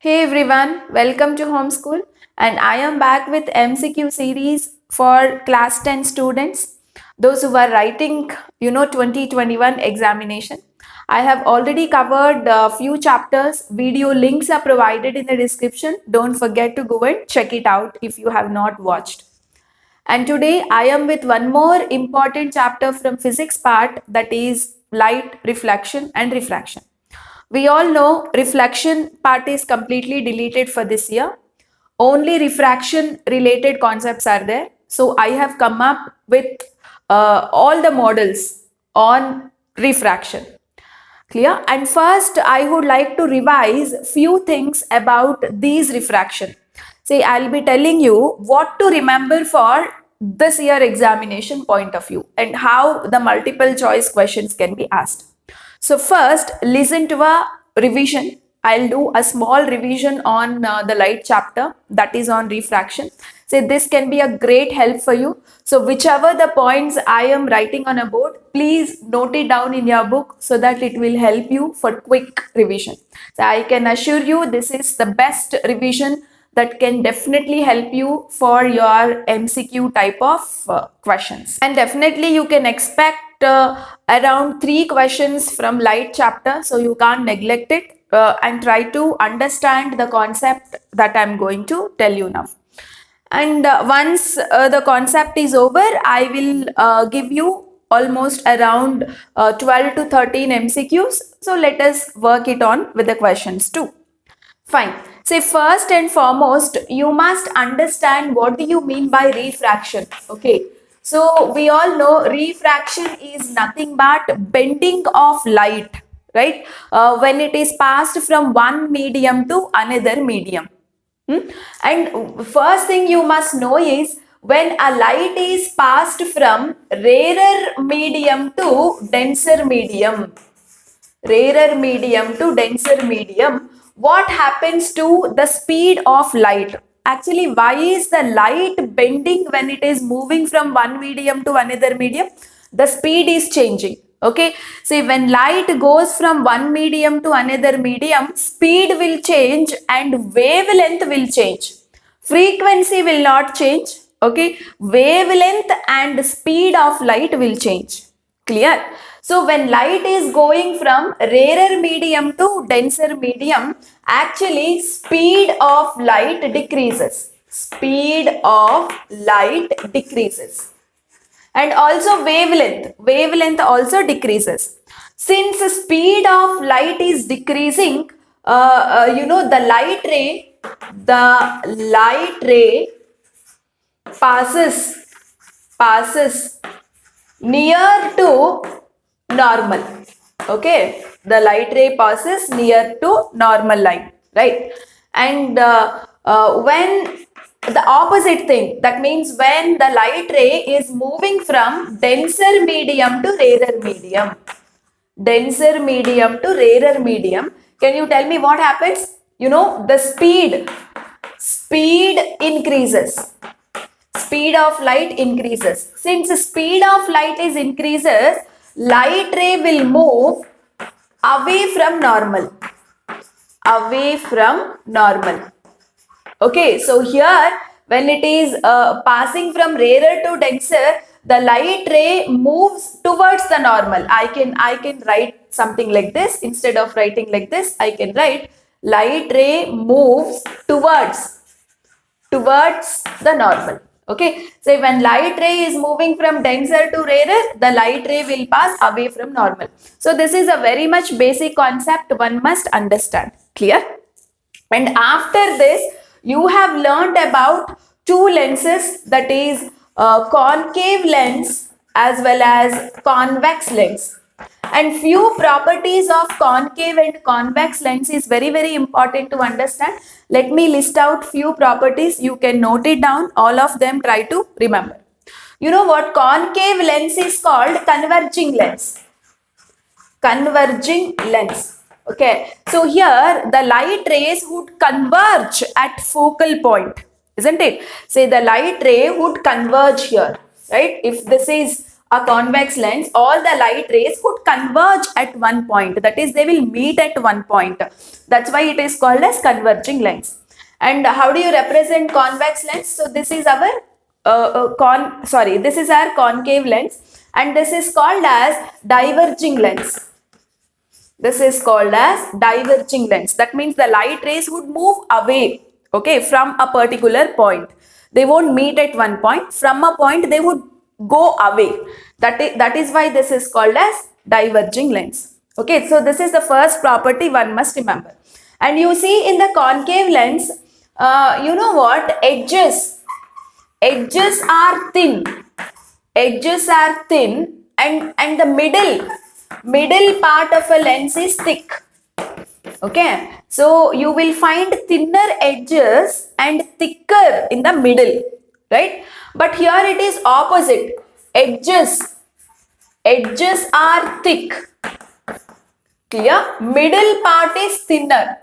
Hey everyone, welcome to Homeschool, and I am back with MCQ series for class 10 students, those who are writing 2021 examination. I have already covered a few chapters. Video links are provided in the description. Don't forget to go and check it out if you have not watched. And today I am with one more important chapter from physics part, that is light, reflection and refraction. We all know reflection part is completely deleted for this year. Only refraction related concepts are there. So I have come up with all the models on refraction. Clear? And first, I would like to revise few things about these refraction. See, I'll be telling you what to remember for this year examination point of view and how the multiple choice questions can be asked. So first, listen to a revision. I'll do a small revision on the light chapter, that is on refraction. So this can be a great help for you. So whichever the points I am writing on a board, please note it down in your book so that it will help you for quick revision. So I can assure you this is the best revision that can definitely help you for your MCQ type of questions. And definitely you can expect around 3 questions from light chapter, so you can't neglect it and try to understand the concept that I'm going to tell you now. And once the concept is over, I will give you almost around 12 to 13 MCQs. So let us work it on with the questions too. Fine. Say first and foremost, you must understand what do you mean by refraction. Okay. So we all know refraction is nothing but bending of light, right? When it is passed from one medium to another medium. And first thing you must know is when a light is passed from rarer medium to denser medium, denser medium, what happens to the speed of light? Actually, why is the light bending when it is moving from one medium to another medium? The speed is changing. Okay, see, when light goes from one medium to another medium, speed will change and wavelength will change. Frequency will not change. Okay, wavelength and speed of light will change. Clear? So when light is going from rarer medium to denser medium, actually speed of light decreases. Speed of light decreases. And also wavelength also decreases. Since the speed of light is decreasing, the light ray passes near to normal. Okay, the light ray passes near to normal line, right? And when the opposite thing, that means when the light ray is moving from denser medium to rarer medium, can you tell me what happens? The speed increases. Speed of light increases. Since the speed of light is increases, light ray will move away from normal. Okay, so here when it is passing from rarer to denser, the light ray moves towards the normal. I can write something like this. Instead of writing like this, I can write light ray moves towards the normal. Okay, so when light ray is moving from denser to rarer, the light ray will pass away from normal. So this is a very much basic concept one must understand. Clear? And after this, you have learned about two lenses, that is concave lens as well as convex lens. And few properties of concave and convex lens is very important to understand. Let me list out few properties. You can note it down. All of them try to remember. You know what concave lens is called? Converging lens. Okay, so here the light rays would converge at focal point, isn't it? Say the light ray would converge here, right? If this is a convex lens, all the light rays would converge at one point. That is, they will meet at one point. That's why it is called as converging lens. And how do you represent convex lens? So this is our this is our concave lens, and this is called as diverging lens. This is called as diverging lens. That means the light rays would move away, okay, from a particular point. They won't meet at one point. From a point, they would go away. That is why this is called as diverging lens. Okay, so this is the first property one must remember. And you see in the concave lens, you know what? Edges are thin. Edges are thin, and the middle part of a lens is thick. Okay, so you will find thinner edges and thicker in the middle, right? But here it is opposite. Edges are thick. Clear? Middle part is thinner.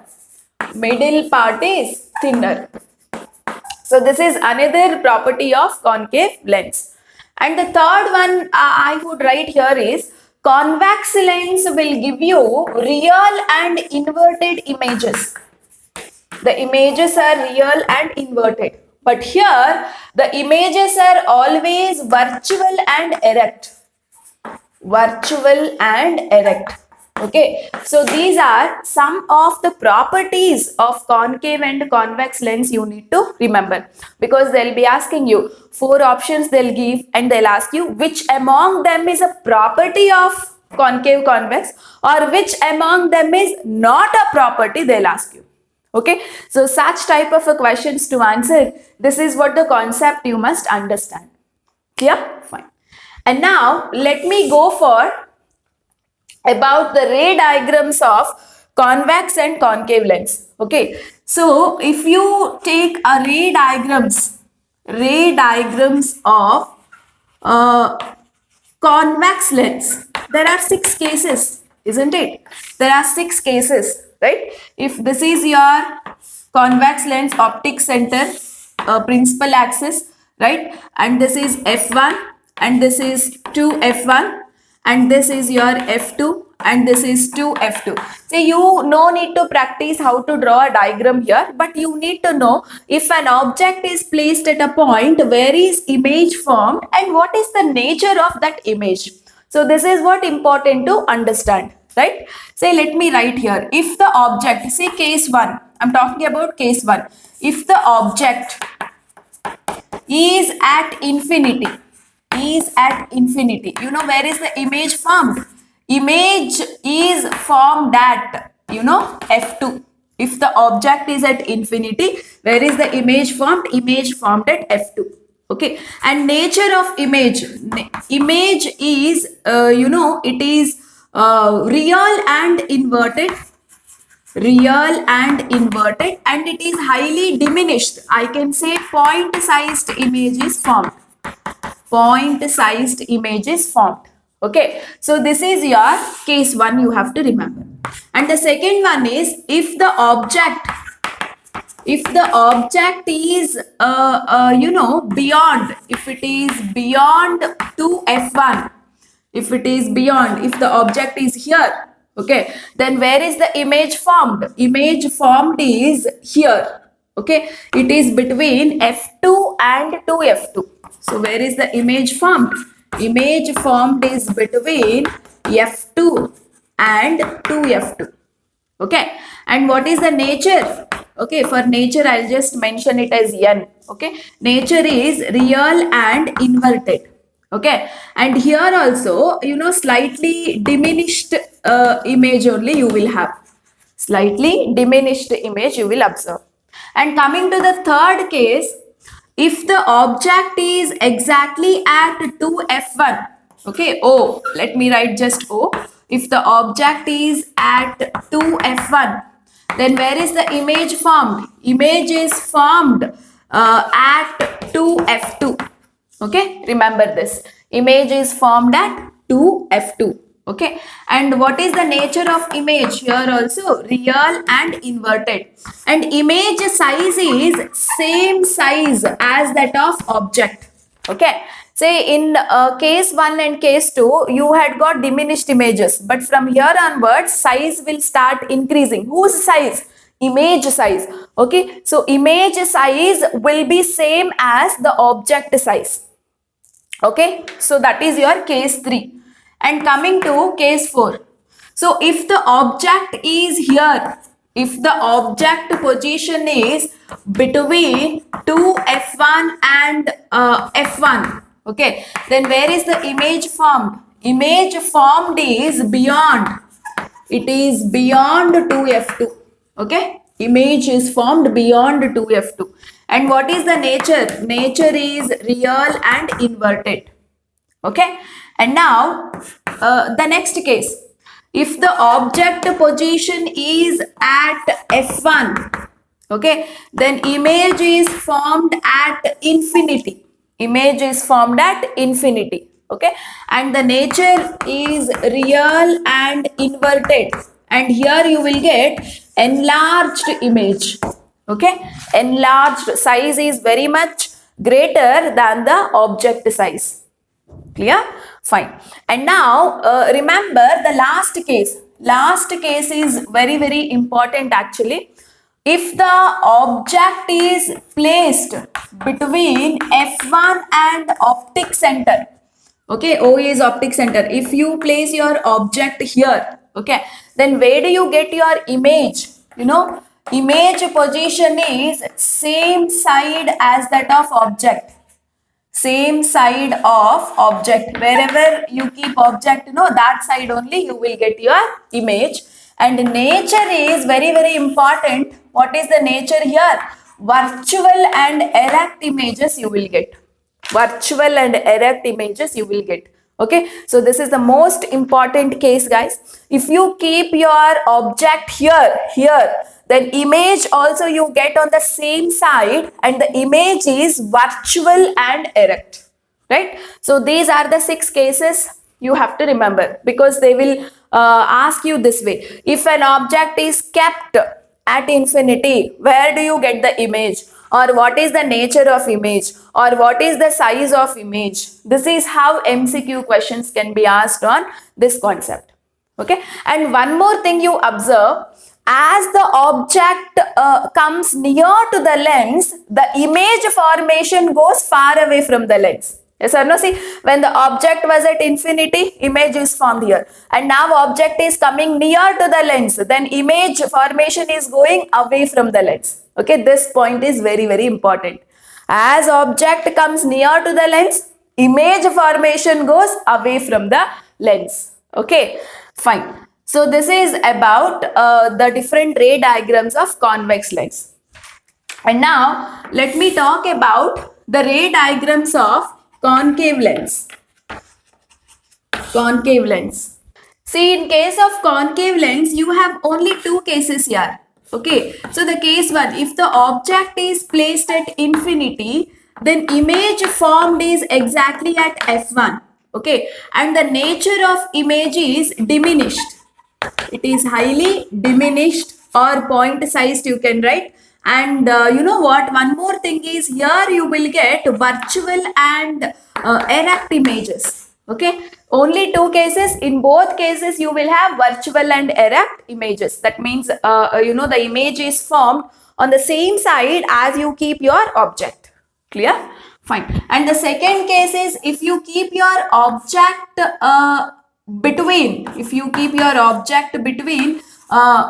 Middle part is thinner. So this is another property of concave lens. And the third one I would write here is convex lens will give you real and inverted images. The images are real and inverted. But here the images are always virtual and erect. Virtual and erect. Okay, so these are some of the properties of concave and convex lens you need to remember, because they'll be asking you 4 options they'll give, and they'll ask you which among them is a property of concave convex or which among them is not a property, they'll ask you. Okay, so such type of a questions to answer, this is what the concept you must understand. Clear? Fine. And now let me go for about the ray diagrams of convex and concave lens. Okay, so if you take a ray diagrams of convex lens, there are 6 cases, isn't it? There are 6 cases, right? If this is your convex lens optic center, principal axis, right? And this is F1, and this is 2F1, and this is your F2, and this is 2F2. So you no need to practice how to draw a diagram here, but you need to know if an object is placed at a point, where is image formed and what is the nature of that image. So this is what important to understand, right? Say let me write here. If the object, say case 1, I'm talking about case 1. If the object is at infinity, you know where is the image formed? Image is formed at, you know, F2. If the object is at infinity, where is the image formed? Image formed at F2. Okay, and nature of image is you know, it is real and inverted, and it is highly diminished. I can say point sized image is formed. Okay, so this is your case 1 you have to remember. And the second one is if the object is you know, beyond, if it is beyond 2F1, if the object is here, okay, then where is the image formed? Image formed is here. Okay, it is between F2 and 2F2. So where is the image formed? Image formed is between F2 and 2F2. Okay, and what is the nature? Okay, for nature I'll just mention it as N. Okay, nature is real and inverted. Okay, and here also, you know, slightly diminished image only you will have. Slightly diminished image you will observe. And coming to the third case, if the object is exactly at 2F1, okay, O, let me write just O. If the object is at 2F1, then where is the image formed? Image is formed at 2F2. Okay, remember this. Image is formed at 2F2. Okay, and what is the nature of image? Here also real and inverted, and image size is same size as that of object. Okay, Say in case 1 and case 2, you had got diminished images, but from here onwards, size will start increasing. Whose size? Image size. Okay, so image size will be same as the object size. Okay, so that is your case 3. And coming to case 4. So if the object is here, if the object position is between 2f1 and f1, okay, then where is the image formed? Image formed is beyond. It is beyond 2f2. Okay, image is formed beyond 2f2. And what is the nature? Nature is real and inverted. Okay, and now the next case. If the object position is at f1, okay, then image is formed at infinity. Image is formed at infinity. Okay, and the nature is real and inverted, and here you will get enlarged image. Okay, enlarged size is very much greater than the object size. Clear? Fine. And now remember the last case. Last case is very, very important actually. If the object is placed between F1 and optic center, okay, O is optic center. If you place your object here, okay, then where do you get your image? You know, image position is same side as that of object. Same side of object. Wherever you keep object, that side only you will get your image. And nature is very, very important. What is the nature here? Virtual and erect images you will get. Virtual and erect images you will get. Okay, so this is the most important case, guys. If you keep your object here, then image also you get on the same side, and the image is virtual and erect, right? So these are the 6 cases you have to remember, because they will ask you this way. If an object is kept at infinity, where do you get the image? Or what is the nature of image? Or what is the size of image? This is how MCQ questions can be asked on this concept. Okay, and one more thing you observe, as the object comes near to the lens, the image formation goes far away from the lens. Yes or no? See, when the object was at infinity, image is formed here. And now object is coming near to the lens, then image formation is going away from the lens. Okay, this point is very, very important. As object comes near to the lens, image formation goes away from the lens. Okay, fine. So this is about the different ray diagrams of convex lens. And now let me talk about the ray diagrams of concave lens. Concave lens. See, in case of concave lens, you have only 2 cases here. Okay, so the case 1, if the object is placed at infinity, then image formed is exactly at f1. Okay, and the nature of image is diminished. It is highly diminished or point sized, you can write. And you know what, one more thing is, here you will get virtual and erect images. Okay, only 2 cases. In both cases you will have virtual and erect images. That means the image is formed on the same side as you keep your object. Clear? Fine. And the second case is, if you keep your object between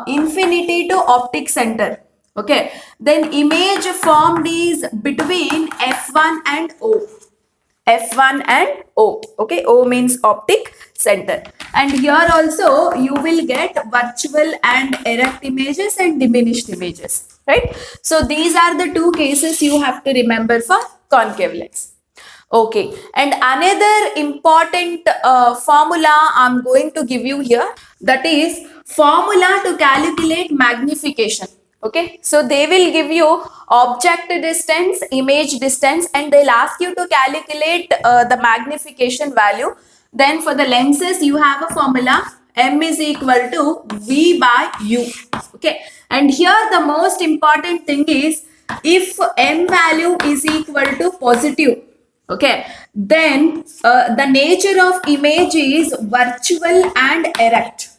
infinity to optic center, okay, then image formed is between f1 and o. F1 and O. Okay, O means optic center. And here also you will get virtual and erect images and diminished images, right? So these are the 2 cases you have to remember for concave lens. Okay, and another important formula I'm going to give you here, that is formula to calculate magnification. Okay, so they will give you object distance, image distance, and they'll ask you to calculate the magnification value. Then for the lenses, you have a formula, m is equal to v by u. Okay, and here the most important thing is, if m value is equal to positive, Okay, then the nature of image is virtual and erect.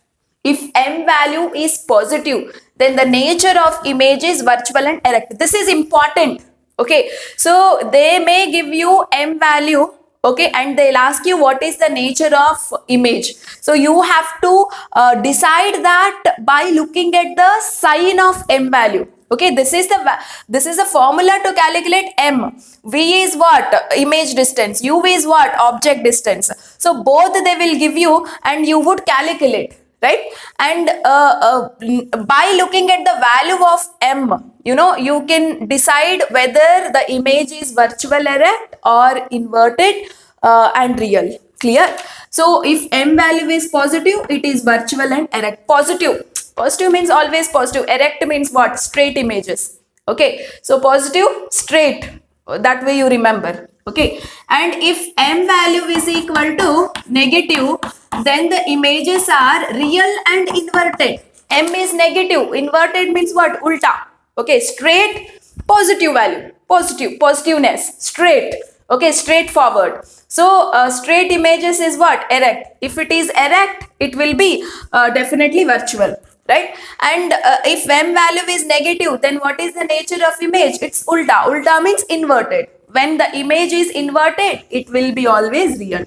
If m value is positive, then the nature of image is virtual and erect. This is important. Okay, so they may give you m value, okay, and they'll ask you what is the nature of image. So you have to decide that by looking at the sign of m value. Okay, this is the formula to calculate m. V is what? Image distance. U is what? Object distance. So both they will give you and you would calculate, right? And by looking at the value of m, you can decide whether the image is virtual erect or inverted and real. Clear? So if m value is positive, it is virtual and erect. Positive means always positive. Erect means what? Straight images. Okay, so positive, straight. That way you remember. Okay, and if m value is equal to negative, then the images are real and inverted. M is negative. Inverted means what? Ulta. Okay, straight, positive value. Positiveness. Straight. Okay, straightforward. So straight images is what? Erect. If it is erect, it will be definitely virtual, right? And if m value is negative, then what is the nature of image? It's ulta. Ulta means inverted. When the image is inverted, it will be always real,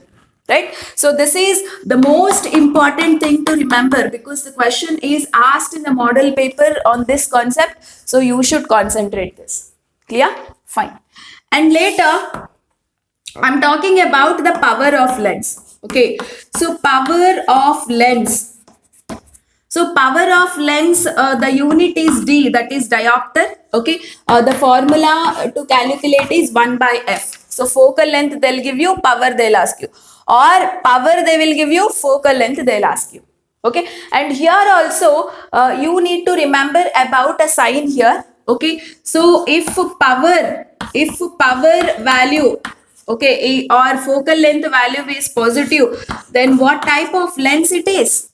right? So this is the most important thing to remember, because the question is asked in the model paper on this concept, so you should concentrate this. Clear? Fine. And later I'm talking about the power of lens. Okay, so power of lens. So power of lens, the unit is D, that is diopter. Okay, the formula to calculate is 1 by F. So focal length they'll give you, power they'll ask you, or power they will give you, focal length they'll ask you. Okay, and here also you need to remember about a sign here. Okay, so if power value, okay, or focal length value is positive, then what type of lens it is?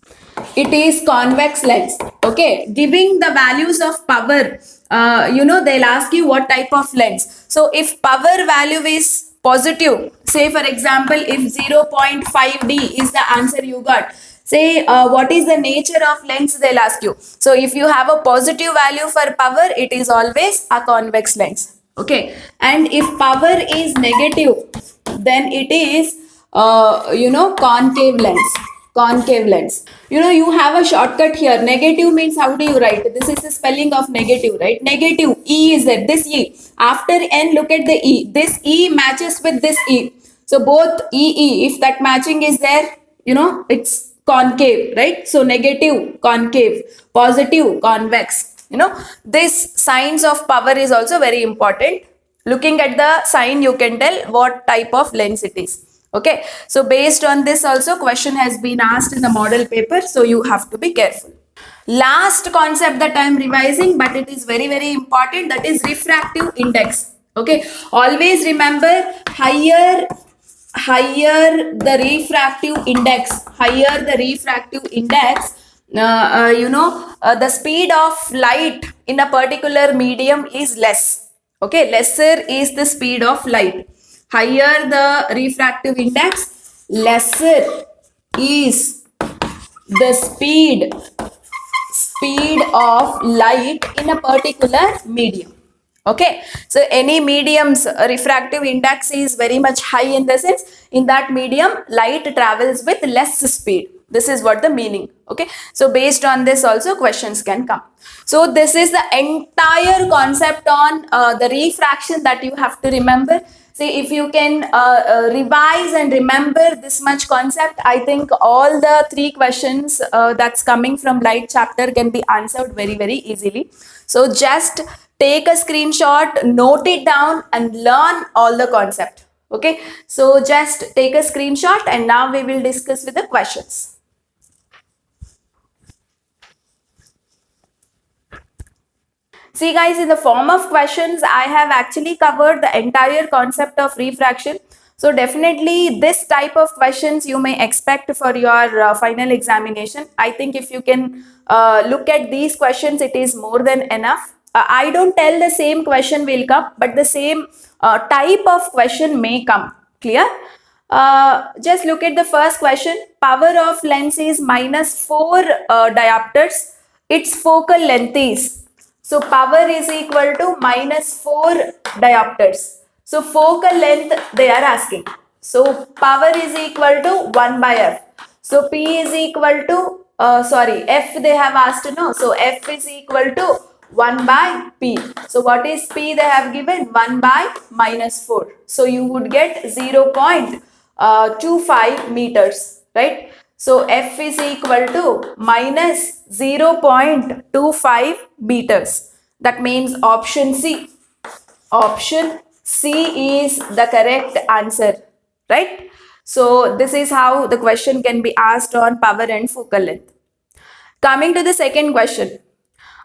It is convex lens. Okay, giving the values of power, they'll ask you what type of lens. So if power value is positive, say for example, if 0.5D is the answer you got, say what is the nature of lens, they'll ask you. So if you have a positive value for power, it is always a convex lens. Okay, and if power is negative, then it is concave lens. Concave lens. You have a shortcut here. Negative means, how do you write? This is the spelling of negative, right? Negative, E is there. This E. After N, look at the E. This E matches with this E. So both E, if that matching is there, it's concave, right? So negative, concave, positive, convex. This signs of power is also very important. Looking at the sign, you can tell what type of lens it is. Okay, so based on this also question has been asked in the model paper, so you have to be careful. Last concept that I am revising, but it is very, very important, that is refractive index. Okay, always remember, higher the refractive index, the speed of light in a particular medium is less. Okay, lesser is the speed of light. Higher the refractive index, lesser is the speed of light in a particular medium. Okay, so any medium's refractive index is very much high, in the sense in that medium light travels with less speed. This is what the meaning. Okay, so based on this also questions can come. So this is the entire concept on the refraction that you have to remember. See, if you can revise and remember this much concept, I think all the 3 questions that's coming from light chapter can be answered very, very easily. So just take a screenshot, note it down and learn all the concept. Okay, so just take a screenshot and now we will discuss with the questions. See guys, in the form of questions, I have actually covered the entire concept of refraction. So definitely this type of questions you may expect for your final examination. I think if you can look at these questions, it is more than enough. I don't tell the same question will come, but the same type of question may come. Clear? Just look at the first question. Power of lens is -4 diopters. Its focal length is. So power is equal to -4 diopters. So focal length they are asking. So power is equal to 1 by f. So P is equal to, F they have asked to know. So F is equal to 1 by P. So what is P they have given? 1 by -4. So you would get 0.25 meters, right? So F is equal to minus 0.25 meters. That means option C. Option C is the correct answer, right? So this is how the question can be asked on power and focal length. Coming to the second question.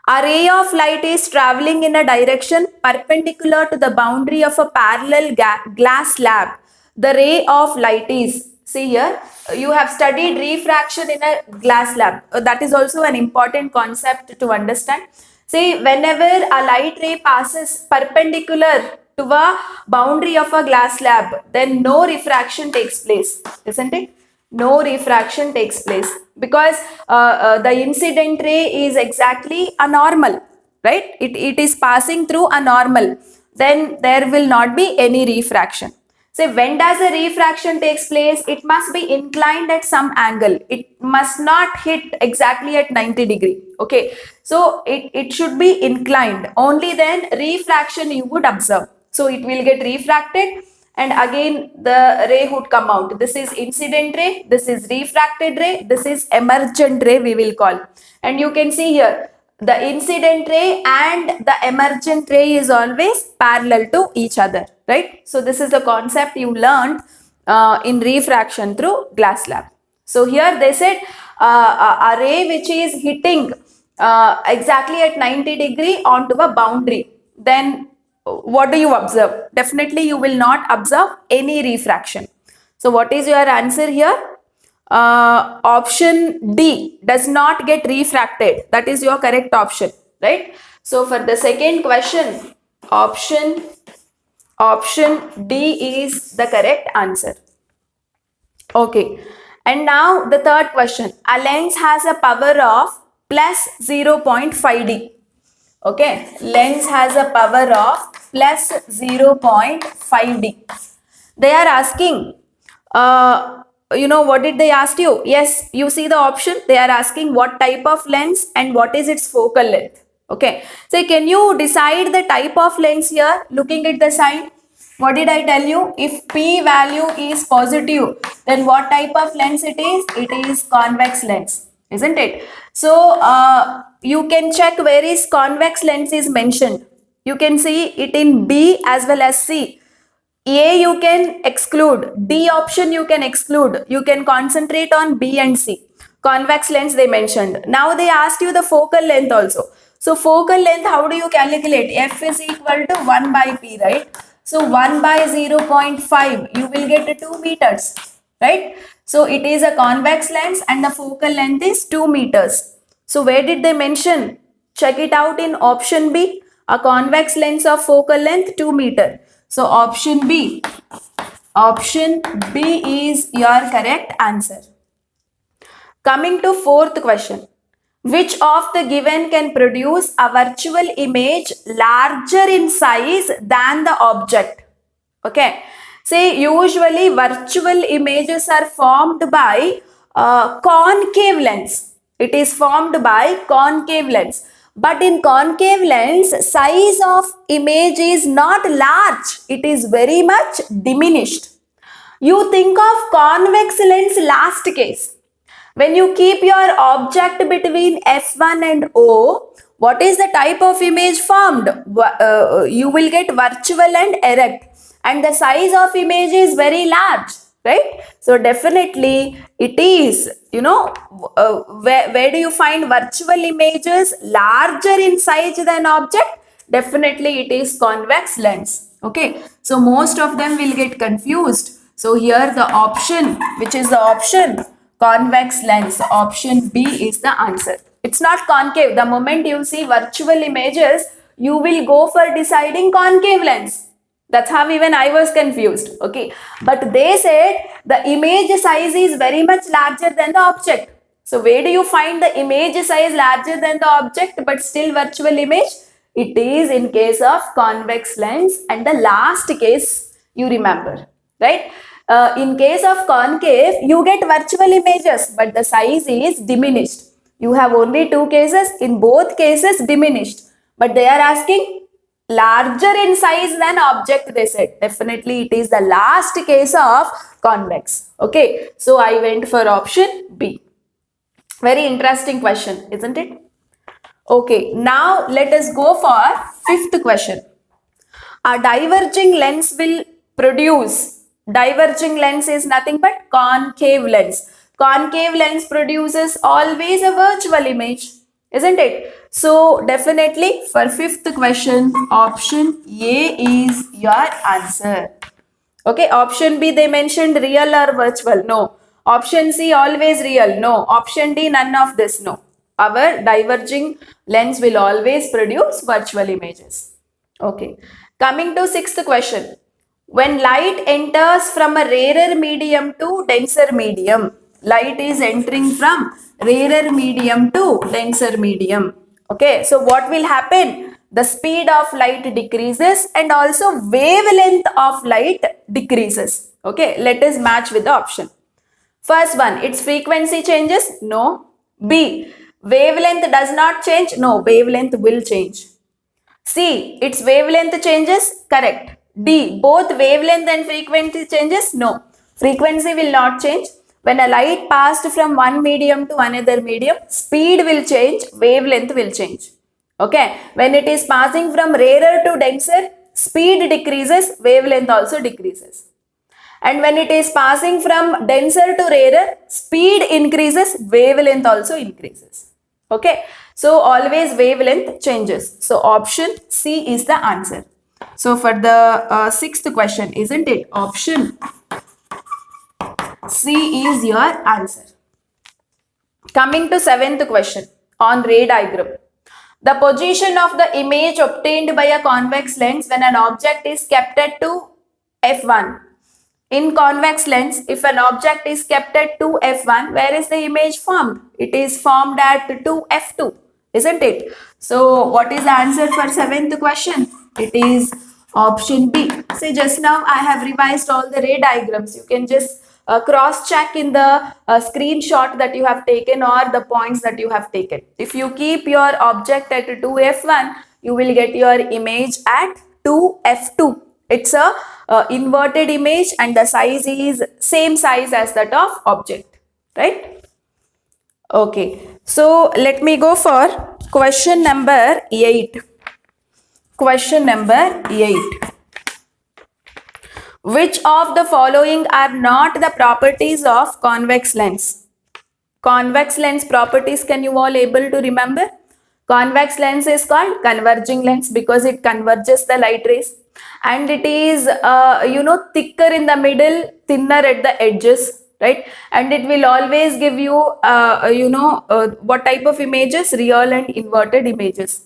A ray of light is traveling in a direction perpendicular to the boundary of a parallel glass slab. The ray of light is, see here, you have studied refraction in a glass slab. That is also an important concept to understand. See, whenever a light ray passes perpendicular to a boundary of a glass slab, then no refraction takes place, isn't it? No refraction takes place because the incident ray is exactly a normal, right? It is passing through a normal. Then there will not be any refraction. So when does a refraction takes place? It must be inclined at some angle. It must not hit exactly at 90 degree. Okay. So it should be inclined. Only then refraction you would observe. So it will get refracted and again the ray would come out. This is incident ray, this is refracted ray, this is emergent ray we will call. And you can see here the incident ray and the emergent ray is always parallel to each other, right? So this is the concept you learned in refraction through glass slab. So here they said a ray which is hitting exactly at 90 degree onto a boundary, then what do you observe? Definitely you will not observe any refraction. So what is your answer here? Option D does not get refracted. That is your correct option, right? So for the second question, option D is the correct answer. Okay. And now the third question. A lens has a power of plus 0.5 D. Okay, lens has a power of plus 0.5 D. They are asking, what did they ask you? Yes, you see the option. They are asking what type of lens and what is its focal length. Okay, so can you decide the type of lens here looking at the sign? What did I tell you? If P value is positive, then what type of lens it is? It is convex lens, isn't it? So you can check where is convex lens is mentioned. You can see it in B as well as C. A you can exclude, D option you can exclude. You can concentrate on B and C. Convex lens they mentioned. Now they asked you the focal length also. So focal length, how do you calculate? F is equal to 1 by P, right? So 1 by 0.5, you will get 2 meters, right? So it is a convex lens and the focal length is 2 meters. So where did they mention? Check it out in option B. A convex lens of focal length 2 meter. So option B is your correct answer. Coming to fourth question. Which of the given can produce a virtual image larger in size than the object? Okay. Say usually virtual images are formed by concave lens. It is formed by concave lens. But in concave lens, size of image is not large. It is very much diminished. You think of convex lens last case. When you keep your object between F1 and O, what is the type of image formed? You will get virtual and erect. And the size of image is very large, right? So definitely it is, where do you find virtual images larger in size than object? Definitely it is convex lens. Okay. So most of them will get confused. So here the option, which is the option? Convex lens. Option B is the answer. It's not concave. The moment you see virtual images, you will go for deciding concave lens. That's how even I was confused. Okay, but they said the image size is very much larger than the object. So where do you find the image size larger than the object but still virtual image? It is in case of convex lens, and the last case you remember, right? In case of concave, you get virtual images, but the size is diminished. You have only two cases. In both cases, diminished. But they are asking larger in size than object, they said. Definitely it is the last case of convex. Okay, so I went for option B. Very interesting question, isn't it? Okay, now let us go for fifth question. A diverging lens will produce, diverging lens is nothing but concave lens. Concave lens produces always a virtual image, isn't it? So definitely for fifth question, option A is your answer. Okay, option B they mentioned real or virtual. No. Option C always real. No. Option D none of this. No. Our diverging lens will always produce virtual images. Okay. Coming to sixth question. When light enters from a rarer medium to denser medium, light is entering from rarer medium to denser medium. Okay, so what will happen? The speed of light decreases and also wavelength of light decreases. Okay, let us match with the option. First one, its frequency changes? No. B, wavelength does not change? No, wavelength will change. C, its wavelength changes? Correct. D, both wavelength and frequency changes? No. Frequency will not change. When a light passed from one medium to another medium, speed will change, wavelength will change. Okay. When it is passing from rarer to denser, speed decreases, wavelength also decreases. And when it is passing from denser to rarer, speed increases, wavelength also increases. Okay. So always wavelength changes. So option C is the answer. So for the sixth question, isn't it? Option C is your answer. Coming to seventh question on ray diagram. The position of the image obtained by a convex lens when an object is kept at 2 f1. In convex lens, if an object is kept at 2 f1, where is the image formed? It is formed at 2 f2, isn't it? So what is the answer for seventh question? It is option B. See, just now I have revised all the ray diagrams. You can just cross check in the screenshot that you have taken or the points that you have taken. If you keep your object at 2 f1, you will get your image at 2 f2. It's a inverted image and the size is same size as that of object, right? Okay, so let me go for question number 8. Question number 8. Which of the following are not the properties of convex lens? Convex lens properties, can you all able to remember? Convex lens is called converging lens because it converges the light rays, and it is thicker in the middle, thinner at the edges, right? And it will always give you what type of images? Real and inverted images.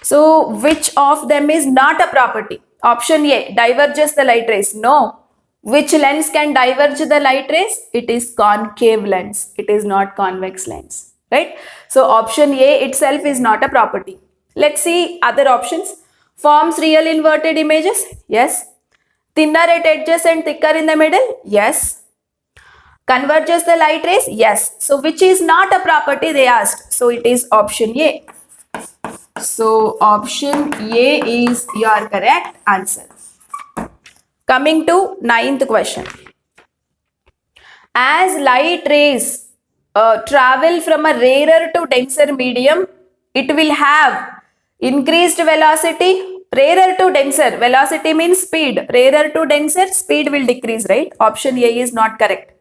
So which of them is not a property? Option A, diverges the light rays. No. Which lens can diverge the light rays? It is concave lens. It is not convex lens, right? So option A itself is not a property. Let's see other options. Forms real inverted images? Yes. Thinner at edges and thicker in the middle? Yes. Converges the light rays? Yes. So which is not a property, they asked. So it is option A. So option A is your correct answer. Coming to ninth question. As light rays travel from a rarer to denser medium, it will have increased velocity. Rarer to denser, velocity means speed. Rarer to denser, speed will decrease, right? Option A is not correct.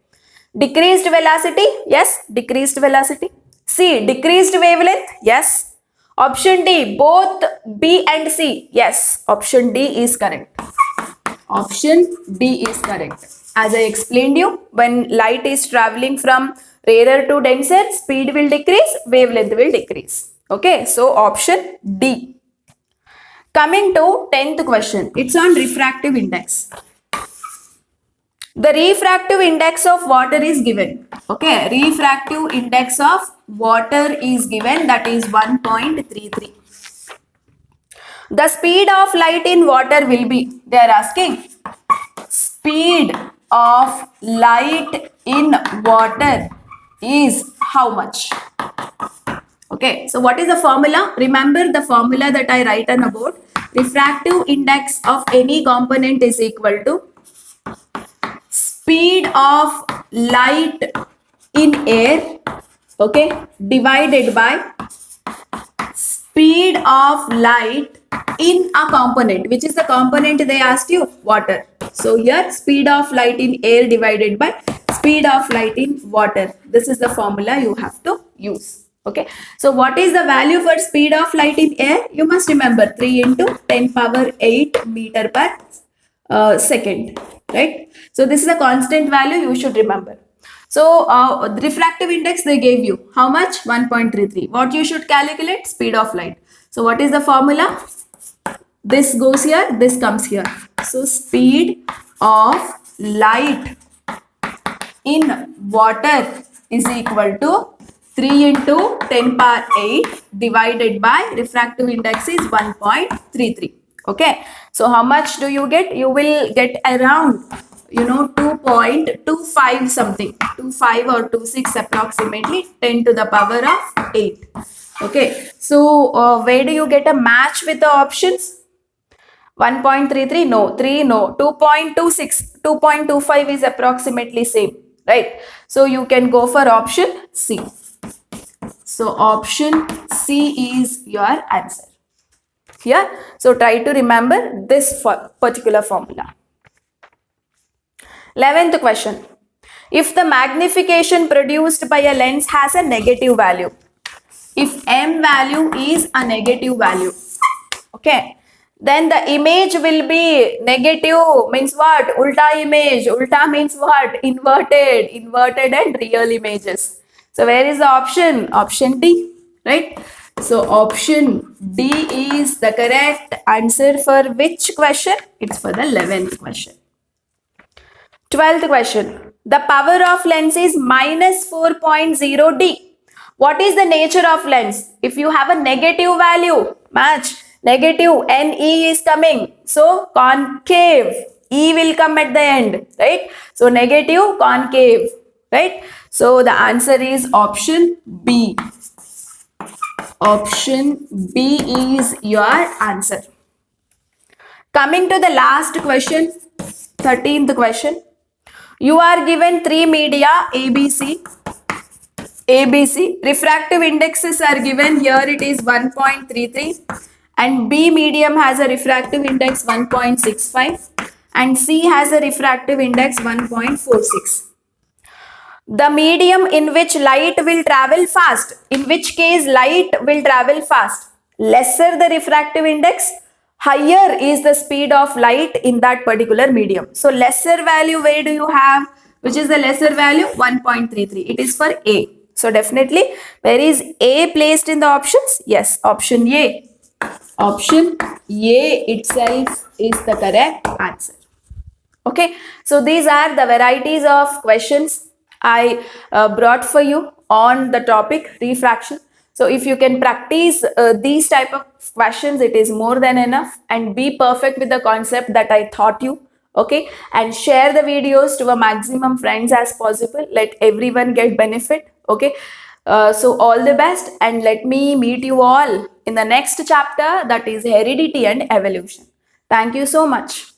Decreased velocity? Yes, decreased velocity. C, decreased wavelength? Yes. Option D, both B and C? Yes, option D is correct. Option D is correct. As I explained you, when light is traveling from rarer to denser, speed will decrease, wavelength will decrease. Okay, so option D. Coming to 10th question, it's on refractive index. The refractive index of water is given. Okay, refractive index of water is given, that is 1.33. The speed of light in water will be, they are asking, speed of light in water is how much? Okay, so what is the formula? Remember the formula that I write on about. Refractive index of any component is equal to speed of light in air, okay, divided by speed of light in a component. Which is the component they asked you? Water. So here speed of light in air divided by speed of light in water. This is the formula you have to use. Okay, so what is the value for speed of light in air? You must remember 3 into 10 power 8 meter per second, right? So this is a constant value, you should remember. So the refractive index they gave you how much? 1.33. What you should calculate? Speed of light. So what is the formula? This goes here, this comes here. So speed of light in water is equal to 3 into 10 power 8 divided by refractive index is 1.33. Okay, so how much do you get? You will get around 2.25 something, 25 or 26 approximately, 10 to the power of 8. Okay, so where do you get a match with the options? 1.33 no, 3 no, 2.26, 2.25 is approximately same, right? So you can go for option C. So option C is your answer here. So try to remember this particular formula. 11th question. If the magnification produced by a lens has a negative value, if M value is a negative value, okay, then the image will be negative, means what? Ulta image. Ulta means what? Inverted. Inverted and real images. So where is the option? Option D, right? So option D is the correct answer for which question? It's for the 11th question. 12th question. The power of lens is minus 4.0 D. What is the nature of lens? If you have a negative value, match, negative, NE is coming. So concave, E will come at the end, right? So negative, concave, right? So the answer is option B. Option B is your answer. Coming to the last question, 13th question. You are given 3 media ABC. Refractive indexes are given here, it is 1.33, and B medium has a refractive index 1.65 and C has a refractive index 1.46. The medium in which light will travel fast, in which case light will travel fast, lesser the refractive index, higher is the speed of light in that particular medium. So lesser value, where do you have? Which is the lesser value? 1.33. It is for A. So definitely, where is A placed in the options? Yes, option A. Option A itself is the correct answer. Okay, so these are the varieties of questions I brought for you on the topic refraction. So if you can practice these type of questions, it is more than enough, and be perfect with the concept that I taught you. Okay, and share the videos to a maximum friends as possible. Let everyone get benefit. Okay, so all the best, and let me meet you all in the next chapter, that is heredity and evolution. Thank you so much.